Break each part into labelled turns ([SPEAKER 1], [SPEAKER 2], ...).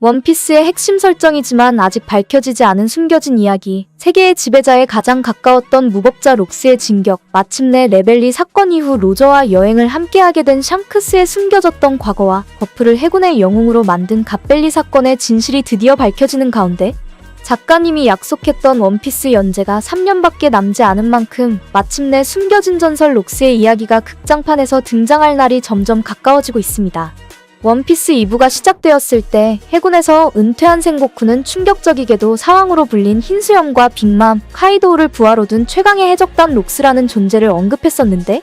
[SPEAKER 1] 원피스의 핵심 설정이지만 아직 밝혀지지 않은 숨겨진 이야기. 세계의 지배자에 가장 가까웠던 무법자 록스의 진격. 마침내 레벨리 사건 이후 로저와 여행을 함께하게 된 샹크스의 숨겨졌던 과거와 거프를 해군의 영웅으로 만든 갓벨리 사건의 진실이 드디어 밝혀지는 가운데 작가님이 약속했던 원피스 연재가 3년밖에 남지 않은 만큼 마침내 숨겨진 전설 록스의 이야기가 극장판에서 등장할 날이 점점 가까워지고 있습니다. 원피스 2부가 시작되었을 때 해군에서 은퇴한 생고쿠는 충격적이게도 사왕으로 불린 흰수염과 빅맘, 카이도우를 부하로 둔 최강의 해적단 록스라는 존재를 언급했었는데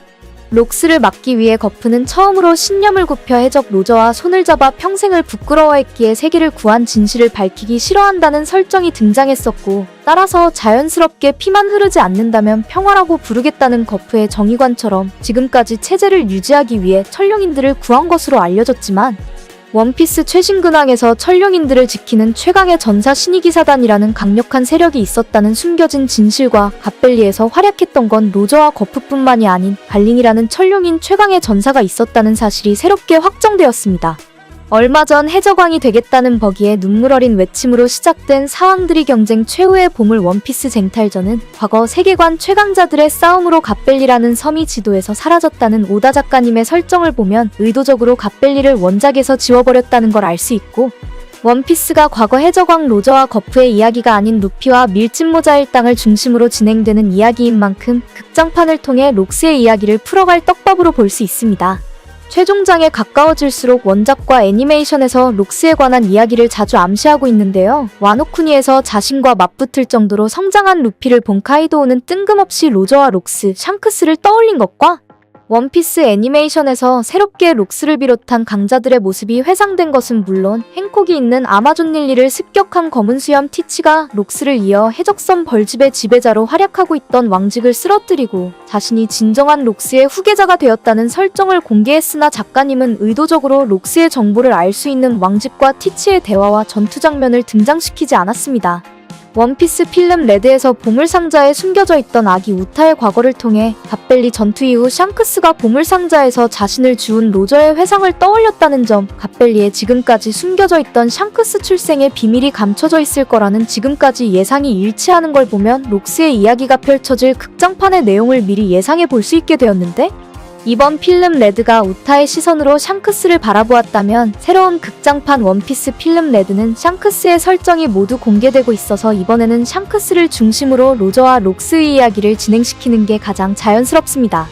[SPEAKER 1] 록스를 막기 위해 거프는 처음으로 신념을 굽혀 해적 로저와 손을 잡아 평생을 부끄러워했기에 세계를 구한 진실을 밝히기 싫어한다는 설정이 등장했었고, 따라서 자연스럽게 피만 흐르지 않는다면 평화라고 부르겠다는 거프의 정의관처럼 지금까지 체제를 유지하기 위해 천룡인들을 구한 것으로 알려졌지만, 원피스 최신 근황에서 천룡인들을 지키는 최강의 전사 신이기사단이라는 강력한 세력이 있었다는 숨겨진 진실과 갓벨리에서 활약했던 건 로저와 거프뿐만이 아닌 갈링이라는 천룡인 최강의 전사가 있었다는 사실이 새롭게 확정되었습니다. 얼마 전 해적왕이 되겠다는 버기의 눈물 어린 외침으로 시작된 사왕들이 경쟁 최후의 보물 원피스 쟁탈전은 과거 세계관 최강자들의 싸움으로 갓벨리라는 섬이 지도에서 사라졌다는 오다 작가님의 설정을 보면 의도적으로 갓벨리를 원작에서 지워버렸다는 걸 알 수 있고, 원피스가 과거 해적왕 로저와 거프의 이야기가 아닌 루피와 밀짚모자 일당을 중심으로 진행되는 이야기인 만큼 극장판을 통해 록스의 이야기를 풀어갈 떡밥으로 볼 수 있습니다. 최종장에 가까워질수록 원작과 애니메이션에서 록스에 관한 이야기를 자주 암시하고 있는데요. 와노쿠니에서 자신과 맞붙을 정도로 성장한 루피를 본 카이도우는 뜬금없이 로저와 록스, 샹크스를 떠올린 것과 원피스 애니메이션에서 새롭게 록스를 비롯한 강자들의 모습이 회상된 것은 물론 행콕이 있는 아마존 릴리를 습격한 검은 수염 티치가 록스를 이어 해적선 벌집의 지배자로 활약하고 있던 왕직을 쓰러뜨리고 자신이 진정한 록스의 후계자가 되었다는 설정을 공개했으나 작가님은 의도적으로 록스의 정보를 알 수 있는 왕직과 티치의 대화와 전투 장면을 등장시키지 않았습니다. 원피스 필름 레드에서 보물상자에 숨겨져 있던 아기 우타의 과거를 통해 갓벨리 전투 이후 샹크스가 보물상자에서 자신을 주운 로저의 회상을 떠올렸다는 점, 갓벨리에 지금까지 숨겨져 있던 샹크스 출생의 비밀이 감춰져 있을 거라는 지금까지 예상이 일치하는 걸 보면 록스의 이야기가 펼쳐질 극장판의 내용을 미리 예상해 볼 수 있게 되었는데, 이번 필름 레드가 우타의 시선으로 샹크스를 바라보았다면 새로운 극장판 원피스 필름 레드는 샹크스의 설정이 모두 공개되고 있어서 이번에는 샹크스를 중심으로 로저와 록스의 이야기를 진행시키는 게 가장 자연스럽습니다.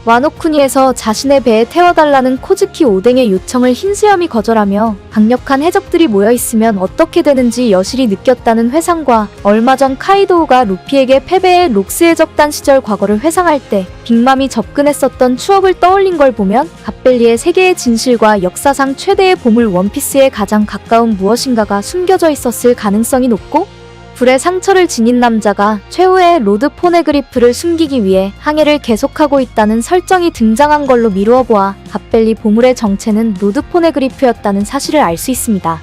[SPEAKER 1] 와노쿠니에서 자신의 배에 태워달라는 코즈키 오뎅의 요청을 흰수염이 거절하며 강력한 해적들이 모여있으면 어떻게 되는지 여실히 느꼈다는 회상과 얼마 전 카이도우가 루피에게 패배해 록스 해적단 시절 과거를 회상할 때 빅맘이 접근했었던 추억을 떠올린 걸 보면 갓벨리의 세계의 진실과 역사상 최대의 보물 원피스에 가장 가까운 무엇인가가 숨겨져 있었을 가능성이 높고, 불의 상처를 지닌 남자가 최후의 로드 포네그리프를 숨기기 위해 항해를 계속하고 있다는 설정이 등장한 걸로 미루어 보아 갓벨리 보물의 정체는 로드 포네그리프였다는 사실을 알 수 있습니다.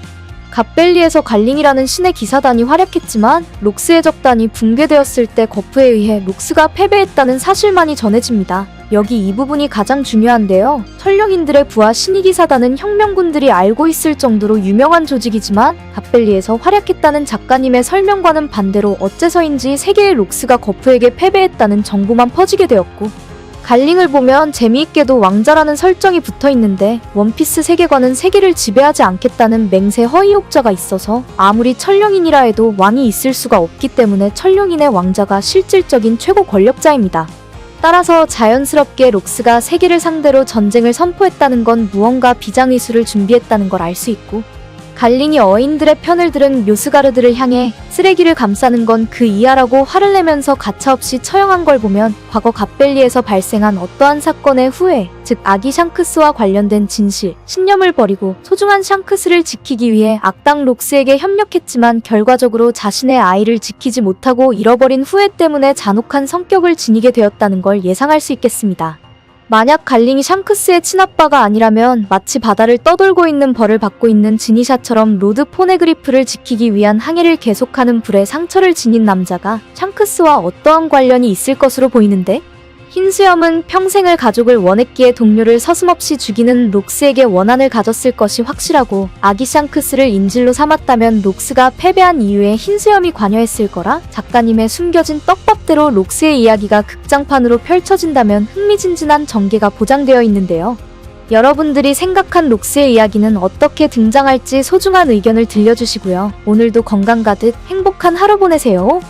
[SPEAKER 1] 갓벨리에서 갈링이라는 신의 기사단이 활약했지만 록스 해적단이 붕괴되었을 때 거프에 의해 록스가 패배했다는 사실만이 전해집니다. 여기 이 부분이 가장 중요한데요. 천룡인들의 부하 신이기사단은 혁명군들이 알고 있을 정도로 유명한 조직이지만 갓벨리에서 활약했다는 작가님의 설명과는 반대로 어째서인지 세계의 록스가 거프에게 패배했다는 정보만 퍼지게 되었고, 갈링을 보면 재미있게도 왕자라는 설정이 붙어있는데 원피스 세계관은 세계를 지배하지 않겠다는 맹세 허위옥자가 있어서 아무리 천룡인이라 해도 왕이 있을 수가 없기 때문에 천룡인의 왕자가 실질적인 최고 권력자입니다. 따라서 자연스럽게 록스가 세계를 상대로 전쟁을 선포했다는 건 무언가 비장의술을 준비했다는 걸 알 수 있고, 갈링이 어인들의 편을 들은 묘스가르드를 향해 쓰레기를 감싸는 건 그 이하라고 화를 내면서 가차없이 처형한 걸 보면 과거 갓벨리에서 발생한 어떠한 사건의 후회, 즉 아기 샹크스와 관련된 진실, 신념을 버리고 소중한 샹크스를 지키기 위해 악당 록스에게 협력했지만 결과적으로 자신의 아이를 지키지 못하고 잃어버린 후회 때문에 잔혹한 성격을 지니게 되었다는 걸 예상할 수 있겠습니다. 만약 갈링이 샹크스의 친아빠가 아니라면 마치 바다를 떠돌고 있는 벌을 받고 있는 지니샤처럼 로드 포네그리프를 지키기 위한 항해를 계속하는 불의 상처를 지닌 남자가 샹크스와 어떠한 관련이 있을 것으로 보이는데, 흰수염은 평생을 가족을 원했기에 동료를 서슴없이 죽이는 록스에게 원한을 가졌을 것이 확실하고 아기 샹크스를 인질로 삼았다면 록스가 패배한 이유에 흰수염이 관여했을 거라 작가님의 숨겨진 떡밥대로 록스의 이야기가 극장판으로 펼쳐진다면 흥미진진한 전개가 보장되어 있는데요. 여러분들이 생각한 록스의 이야기는 어떻게 등장할지 소중한 의견을 들려주시고요. 오늘도 건강 가득 행복한 하루 보내세요.